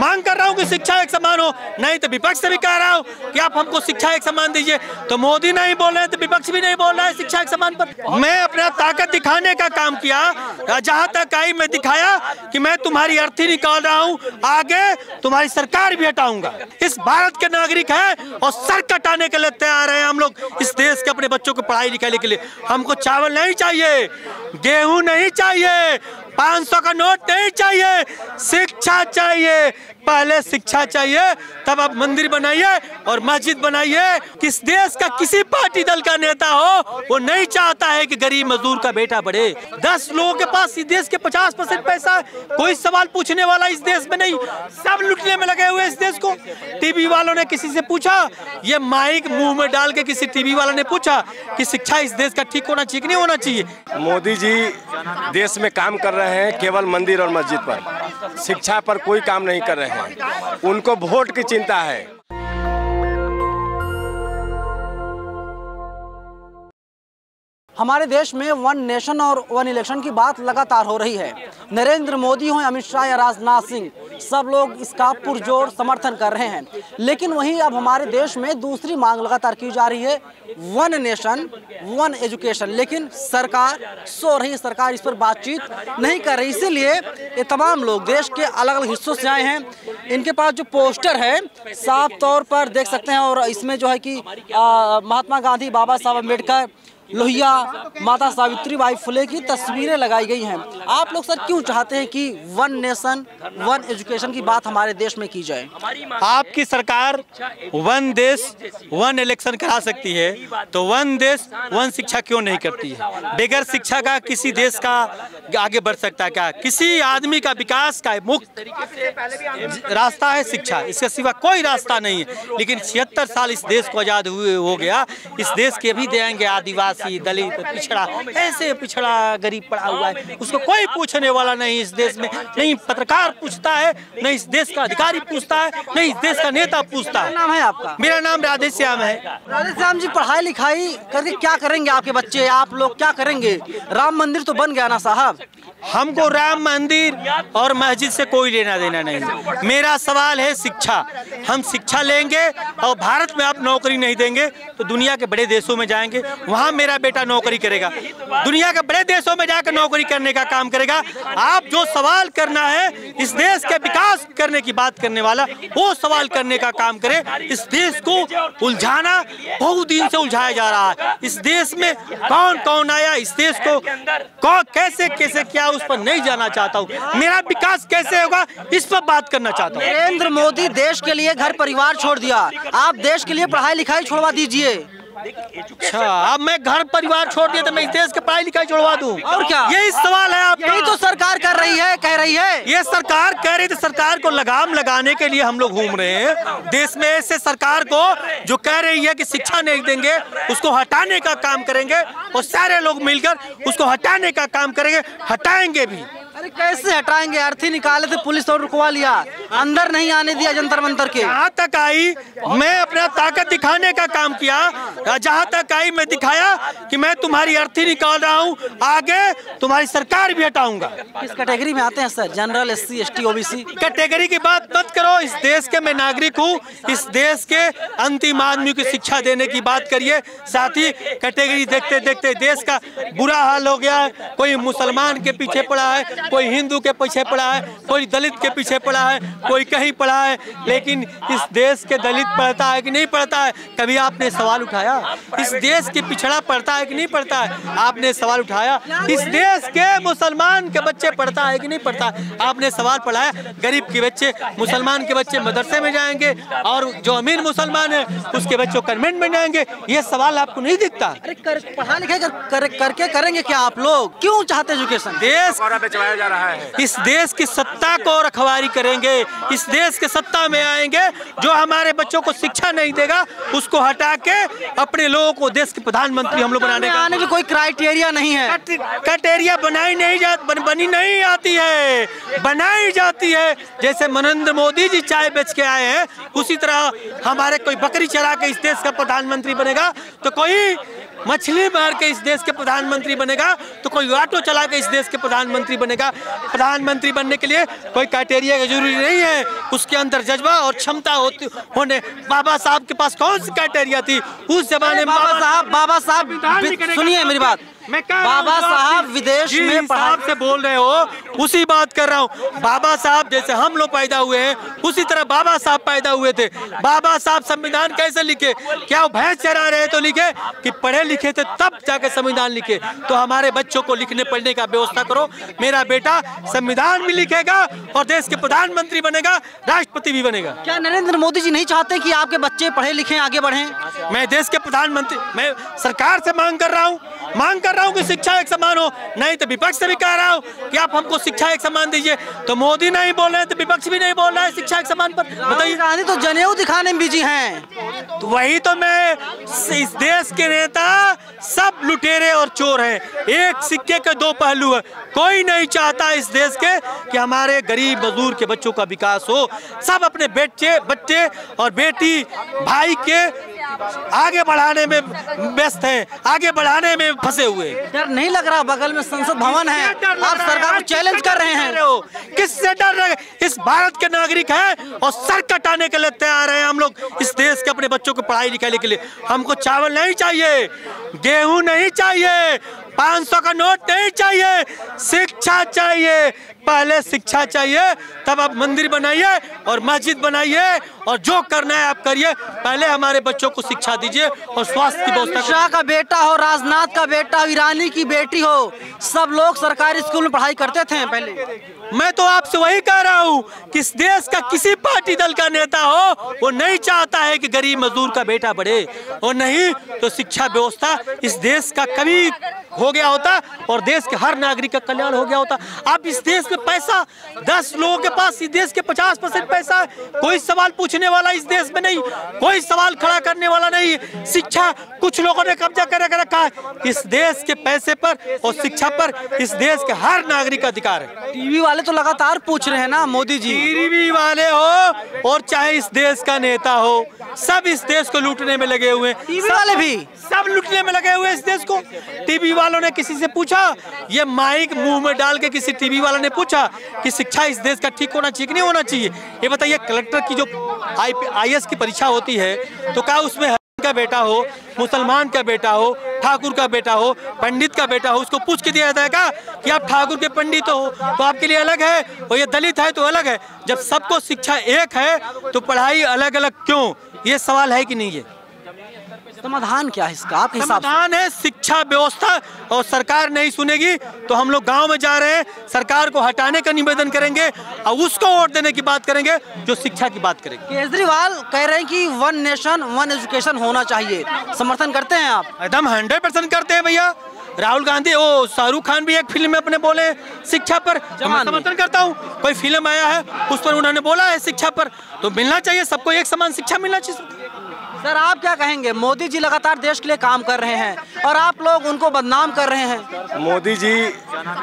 मांग कर रहा हूँ कि शिक्षा एक समान हो, नहीं तो विपक्ष से भी कह रहा हूँ कि आप हमको शिक्षा एक समान दीजिए। तो मोदी नहीं बोल रहे तो विपक्ष भी नहीं बोल रहा है शिक्षा एक समान पर। मैं अपना ताकत दिखाने का काम किया, जहाँ तक आई मैं दिखाया कि मैं तुम्हारी अर्थी निकाल रहा हूँ, आगे तुम्हारी सरकार भी हटाऊंगा। इस भारत के नागरिक हैं और सर कटाने के लिए तैयार हैं हम लोग इस देश के अपने बच्चों को पढ़ाई लिखाई के लिए। हमको चावल नहीं चाहिए, गेहूं नहीं चाहिए, 500 का नोट नहीं चाहिए, शिक्षा चाहिए। पहले शिक्षा चाहिए, तब आप मंदिर बनाइए और मस्जिद बनाइए। किस देश का किसी पार्टी दल का नेता हो वो नहीं चाहता है कि गरीब मजदूर का बेटा बढ़े। 10 लोगों के पास इस देश के 50% पैसा है, कोई सवाल पूछने वाला इस देश में नहीं, सब लुटने में लगे हुए इस देश को। टीवी वालों ने किसी से पूछा, ये माइक मुंह में डाल के किसी टीवी वाला ने पूछा कि शिक्षा इस देश का ठीक होना चाहिए कि नहीं होना चाहिए। मोदी जी देश में काम कर रहे हैं केवल मंदिर और मस्जिद पर, शिक्षा पर कोई काम नहीं कर रहे हैं। उनको वोट की चिंता है। हमारे देश में वन नेशन और वन इलेक्शन की बात लगातार हो रही है। नरेंद्र मोदी हो, अमित शाह या राजनाथ सिंह, सब लोग इसका पुरजोर समर्थन कर रहे हैं। लेकिन वहीं अब हमारे देश में दूसरी मांग लगातार की जा रही है, वन नेशन वन एजुकेशन। लेकिन सरकार सो रही, सरकार इस पर बातचीत नहीं कर रही। इसीलिए ये तमाम लोग देश के अलग अलग हिस्सों से आए हैं। इनके पास जो पोस्टर है साफ तौर पर देख सकते हैं, और इसमें जो है कि महात्मा गांधी, बाबा साहब अम्बेडकर, लोहिया, माता सावित्रीबाई फुले की तस्वीरें लगाई गई हैं। आप लोग सर क्यों चाहते हैं कि वन नेशन वन एजुकेशन की बात हमारे देश में की जाए? आपकी सरकार वन देश वन इलेक्शन करा सकती है, तो वन देश वन शिक्षा क्यों नहीं करती है? बगैर शिक्षा का किसी देश का आगे बढ़ सकता है क्या? किसी आदमी का विकास का मुख्य रास्ता है शिक्षा, इसके सिवा कोई रास्ता नहीं है। लेकिन 76 साल इस देश को आज़ाद हुए हो गया, इस देश के भी देंगे आदिवासी, दलित, पिछड़ा, ऐसे पिछड़ा गरीब पड़ा हुआ है, उसको कोई पूछने वाला नहीं इस देश में। नहीं पत्रकार पूछता है, नहीं इस देश का अधिकारी पूछता है, नहीं इस देश का नेता पूछता है। नाम है आपका? मेरा नाम राधेश्याम है। राधेश्याम जी, पढ़ाई लिखाई करके क्या करेंगे आपके बच्चे? आप लोग क्या करेंगे? राम मंदिर तो बन गया ना साहब। हमको राम मंदिर और मस्जिद से कोई लेना देना नहीं। मेरा सवाल है शिक्षा। हम शिक्षा लेंगे और भारत में आप नौकरी नहीं देंगे तो दुनिया के बड़े देशों में जाएंगे, वहाँ मेरा बेटा नौकरी करेगा, दुनिया के बड़े देशों में जाकर नौकरी करने का काम करेगा। आप जो सवाल करना है इस देश के विकास करने की बात करने वाला, वो सवाल करने का काम करे। इस देश को उलझाना बहुत दिन से उलझाया जा रहा है। इस देश में कौन कौन आया, इस देश को कैसे कैसे क्या, उस पर नहीं जाना चाहता हूँ। मेरा विकास कैसे होगा इस पर बात करना चाहता हूँ। नरेंद्र मोदी देश के लिए घर परिवार छोड़ दिया, आप देश के लिए पढ़ाई लिखाई छोड़वा दीजिए। अच्छा, अब मैं घर परिवार छोड़ दिया तो मैं इस देश के पढ़ाई लिखाई छोड़वा दूं? और क्या? यही सवाल है आपका। यही तो सरकार कर रही है, कह रही है। ये सरकार कह रही थी, सरकार को लगाम लगाने के लिए हम लोग घूम रहे हैं देश में। ऐसे सरकार को जो कह रही है कि शिक्षा नहीं देंगे उसको हटाने का काम करेंगे, और सारे लोग मिलकर उसको हटाने का काम करेंगे, हटाएंगे भी। अरे कैसे हटाएंगे? अर्थी निकाले थे, पुलिस और रुकवा लिया, अंदर नहीं आने दिया जंतर मंतर के। यहाँ तक आई मैं अपना ताकत दिखाने का काम किया, जहाँ तक आई मैं दिखाया कि मैं तुम्हारी अर्थी निकाल रहा हूँ, आगे तुम्हारी सरकार भी हटाऊंगा। किस कैटेगरी में आते हैं sir? General, SC, ST, OBC? Category की बात मत करो। इस देश के मैं नागरिक हूँ, इस देश के अंतिम आदमी की शिक्षा देने की बात करिए। साथ ही कैटेगरी देखते देखते देश का बुरा हाल हो गया है। कोई मुसलमान के पीछे पड़ा है, कोई हिंदू के पीछे पड़ा है, कोई दलित के पीछे पड़ा है, कोई कहीं पड़ा है। लेकिन इस देश के दलित पढ़ता है कि नहीं पढ़ता है? कभी आपने सवाल उठाया? इस देश के पिछड़ा पढ़ता है कि नहीं पढ़ता है? आपने सवाल उठाया? इस देश के मुसलमान के बच्चे पढ़ता है कि नहीं पढ़ता है? आपने सवाल पढ़ाया? गरीब के बच्चे, मुसलमान के बच्चे मदरसे में जाएंगे और जो अमीर मुसलमान है उसके बच्चों कन्वेंट में जाएंगे, ये सवाल आपको नहीं दिखता? अरे पढ़ा लिखा करके करेंगे क्या आप लोग? क्यों चाहते एजुकेशन? देश जा रहा है, इस देश की सत्ता को रखवारी करेंगे, इस देश के सत्ता में आएंगे। जो हमारे बच्चों को शिक्षा नहीं देगा उसको हटा के अपने लोगों को देश के प्रधानमंत्री हम लोग बनाने का। आने की कोई क्राइटेरिया नहीं है। क्राइटेरिया बनी नहीं आती है, बनाई जाती है। जैसे नरेंद्र मोदी जी चाय बेच के आए हैं, उसी तरह हमारे कोई बकरी चरा के इस देश का प्रधानमंत्री बनेगा, तो कोई मछली मार के इस देश के प्रधानमंत्री बनेगा, तो कोई ऑटो चला के इस देश के प्रधानमंत्री बनेगा। प्रधानमंत्री बनने के लिए कोई क्राइटेरिया की जरूरी नहीं नहीं है उसके अंदर जज्बा और क्षमता होने। बाबा साहब के पास कौन सी क्राइटेरिया थी उस जमाने में? बाबा साहब सुनिए मेरी बात, बाबा साहब विदेश में साहब से बोल रहे हो, उसी बात कर रहा हूँ। बाबा साहब जैसे हम लोग पैदा हुए हैं उसी तरह बाबा साहब पैदा हुए थे। बाबा साहब संविधान कैसे लिखे? क्या वो भैंस चरा रहे तो लिखे कि पढ़े लिखे थे तब जाके संविधान लिखे? तो हमारे बच्चों को लिखने पढ़ने का व्यवस्था करो। मेरा बेटा संविधान भी लिखेगा और देश के प्रधानमंत्री बनेगा, राष्ट्रपति भी बनेगा। क्या नरेंद्र मोदी जी नहीं चाहते कि आपके बच्चे पढ़े लिखे आगे बढ़ें? मैं देश के प्रधानमंत्री, मैं सरकार से मांग कर रहा हूँ कि शिक्षा एक समान हो। नहीं तो विपक्ष से भी कह रहा हूँ कि आप हमको शिक्षा एक समान दीजिए। तो मोदी नहीं बोल रहे तो विपक्ष भी नहीं बोल रहा है शिक्षा एक समान पर। बताइए, गांधी तो जनेऊ दिखाने में बिजी हैं। तो वही तो मैं, इस देश के नेता सब लुटेरे और चोर हैं। एक सिक्के के दो पहलू है। कोई नहीं चाहता इस देश के कि हमारे गरीब मजदूर के बच्चों का विकास हो। सब अपने बच्चे और बेटी भाई के आगे बढ़ाने में व्यस्त हैं, आगे बढ़ाने में फंसे हुए। डर नहीं लग रहा? बगल में संसद भवन है, आप सरकार को चैलेंज कर रहे हैं। किससे डर रहे? इस भारत के नागरिक हैं और सर कटाने के लिए तैयार हैं हम लोग इस देश के अपने बच्चों को पढ़ाई लिखाने के लिए। हमको चावल नहीं चाहिए, गेहूं नहीं चाहिए, 500 का नोट नहीं चाहिए, शिक्षा चाहिए। पहले शिक्षा चाहिए, तब आप मंदिर बनाइए और मस्जिद बनाइए और जो करना है आप करिए। पहले हमारे बच्चों को शिक्षा दीजिए और स्वास्थ्य की व्यवस्था। शाह का बेटा हो, राजनाथ का बेटा हो, ईरानी की बेटी हो, सब लोग सरकारी स्कूल में पढ़ाई करते थे पहले। मैं तो आपसे वही कह रहा हूँ कि इस देश का किसी पार्टी दल का नेता हो वो नहीं चाहता है कि गरीब मजदूर का बेटा बढ़े, और नहीं तो शिक्षा व्यवस्था इस देश का कभी हो गया होता और देश के हर नागरिक का कल्याण हो गया होता। अब इस देश में पैसा 10 लोगों के पास, इस देश के 50% पैसा है। कोई सवाल पूछने वाला इस देश में नहीं, कोई सवाल खड़ा करने वाला नहीं। शिक्षा कुछ लोगों ने कब्जा कर रखा है। इस देश के पैसे पर और शिक्षा पर इस देश के हर नागरिक का अधिकार है। टीवी वाले तो लगातार पूछ रहे हैं ना मोदी जी। टीवी वाले हो और चाहे इस देश का नेता हो, सब इस देश को लूटने में लगे हुए हैं। टीवी वाले भी सब लूटने में लगे हुए हैं इस देश को। टीवी वालों ने किसी से पूछा, ये माइक मुंह में डाल के किसी टीवी वाले ने पूछा कि शिक्षा इस देश का ठीक होना चाहिए कि नहीं होना चाहिए? ये बताइए, कलेक्टर की जो IAS की परीक्षा होती है तो क्या उसमें का बेटा हो, मुसलमान का बेटा हो, ठाकुर का बेटा हो, पंडित का बेटा हो, उसको पूछ के दिया जाएगा कि आप ठाकुर के पंडित हो तो आपके लिए अलग है और ये दलित है तो अलग है? जब सबको शिक्षा एक है तो पढ़ाई अलग अलग क्यों? ये सवाल है कि नहीं? है समाधान क्या है इसका आपके हिसाब से? समाधान है शिक्षा व्यवस्था, और सरकार नहीं सुनेगी तो हम लोग गांव में जा रहे हैं, सरकार को हटाने का निवेदन करेंगे और उसको वोट देने की बात करेंगे जो शिक्षा की बात करेंगे। केजरीवाल कह रहे हैं कि 1 नेशन 1 एजुकेशन होना चाहिए, समर्थन करते हैं आप? एकदम 100% करते हैं भैया। राहुल गांधी, ओ शाहरुख खान भी एक फिल्म में अपने बोले शिक्षा पर, समर्थन करता हूँ। कोई फिल्म आया है उस पर उन्होंने बोला है शिक्षा पर, तो मिलना चाहिए सबको, एक समान शिक्षा मिलना चाहिए। सर आप क्या कहेंगे? मोदी जी लगातार देश के लिए काम कर रहे हैं और आप लोग उनको बदनाम कर रहे हैं। मोदी जी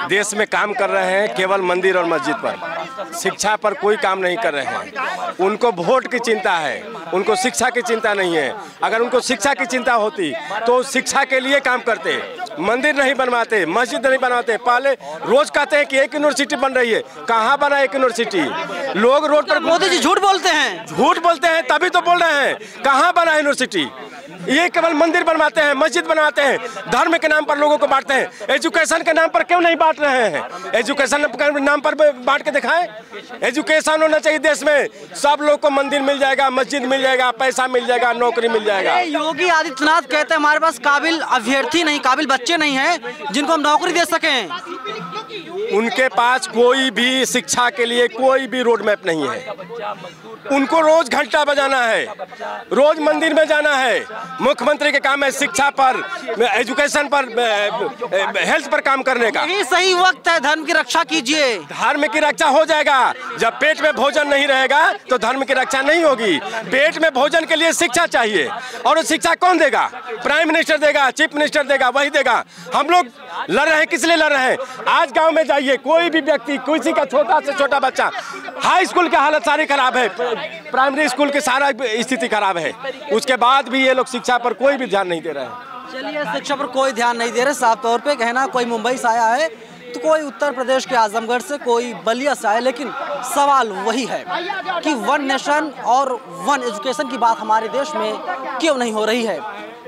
देश में काम कर रहे हैं केवल मंदिर और मस्जिद पर, शिक्षा पर कोई काम नहीं कर रहे हैं। उनको वोट की चिंता है, उनको शिक्षा की चिंता नहीं है। अगर उनको शिक्षा की चिंता होती तो शिक्षा के लिए काम करते। मंदिर नहीं बनवाते, मस्जिद नहीं बनवाते। पहले रोज कहते हैं कि एक यूनिवर्सिटी बन रही है, कहाँ बना एक यूनिवर्सिटी? लोग रोड पर, मोदी जी झूठ बोलते हैं। झूठ बोलते हैं तभी तो बोल रहे हैं, कहाँ बना यूनिवर्सिटी? ये केवल मंदिर बनवाते हैं, मस्जिद बनवाते हैं, धर्म के नाम पर लोगों को बांटते हैं। एजुकेशन के नाम पर क्यों नहीं बांट रहे हैं? एजुकेशन के नाम पर बांट के दिखाएं। एजुकेशन होना चाहिए देश में, सब लोग को मंदिर मिल जाएगा, मस्जिद मिल जाएगा, पैसा मिल जाएगा, नौकरी मिल जाएगा। योगी आदित्यनाथ कहते हैं हमारे पास काबिल अभ्यर्थी नहीं, काबिल बच्चे नहीं हैं जिनको हम नौकरी दे सकें। उनके पास कोई भी शिक्षा के लिए कोई भी रोड मैप नहीं है। उनको रोज घंटा बजाना है, रोज मंदिर में जाना है। मुख्यमंत्री के काम है शिक्षा पर, एजुकेशन पर, हेल्थ पर काम करने का। यही सही वक्त है, धर्म की रक्षा कीजिए। धर्म की रक्षा हो जाएगा। जब पेट में भोजन नहीं रहेगा तो धर्म की रक्षा नहीं होगी। पेट में भोजन के लिए शिक्षा चाहिए, और वो शिक्षा कौन देगा? प्राइम मिनिस्टर देगा, चीफ मिनिस्टर देगा, वही देगा। हम लोग लड़ रहे हैं, किस लिए लड़ रहे हैं? आज गांव में जाइए, कोई भी व्यक्ति, किसी का छोटा से छोटा बच्चा, हाई स्कूल की हालत सारी खराब है, प्राइमरी स्कूल की सारा स्थिति खराब है, उसके बाद भी ये लोग शिक्षा पर कोई भी ध्यान नहीं दे रहे हैं। चलिए, शिक्षा पर कोई ध्यान नहीं दे रहे। साफ तौर पे कहना, कोई मुंबई से आया है तो कोई उत्तर प्रदेश के आजमगढ़ से, कोई बलिया से आए, लेकिन सवाल वही है कि वन नेशन और वन एजुकेशन की बात हमारे देश में क्यों नहीं हो रही है।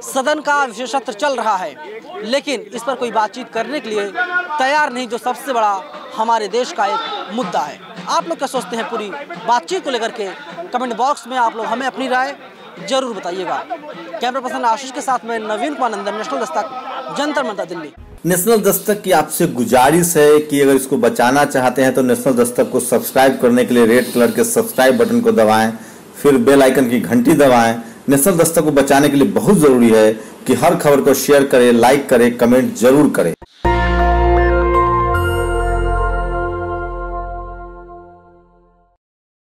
सदन का विशेष सत्र चल रहा है, लेकिन इस पर कोई बातचीत करने के लिए तैयार नहीं, जो सबसे बड़ा हमारे देश का एक मुद्दा है। आप लोग क्या सोचते हैं पूरी बातचीत को लेकर के? कमेंट बॉक्स में आप लोग हमें अपनी राय जरूर बताइएगा। कैमरा पर्सन आशीष के साथ में नवीन कुमार नंदन, नेशनल दस्तक, जंतर मंतर, दिल्ली। नेशनल दस्तक की आपसे गुजारिश है कि अगर इसको बचाना चाहते हैं तो नेशनल दस्तक को सब्सक्राइब करने के लिए रेड कलर के सब्सक्राइब बटन को दबाएं, फिर बेल आइकन की घंटी दबाएं। नेशनल दस्तक को बचाने के लिए बहुत जरूरी है कि हर खबर को शेयर करें, लाइक करें, कमेंट जरूर करें।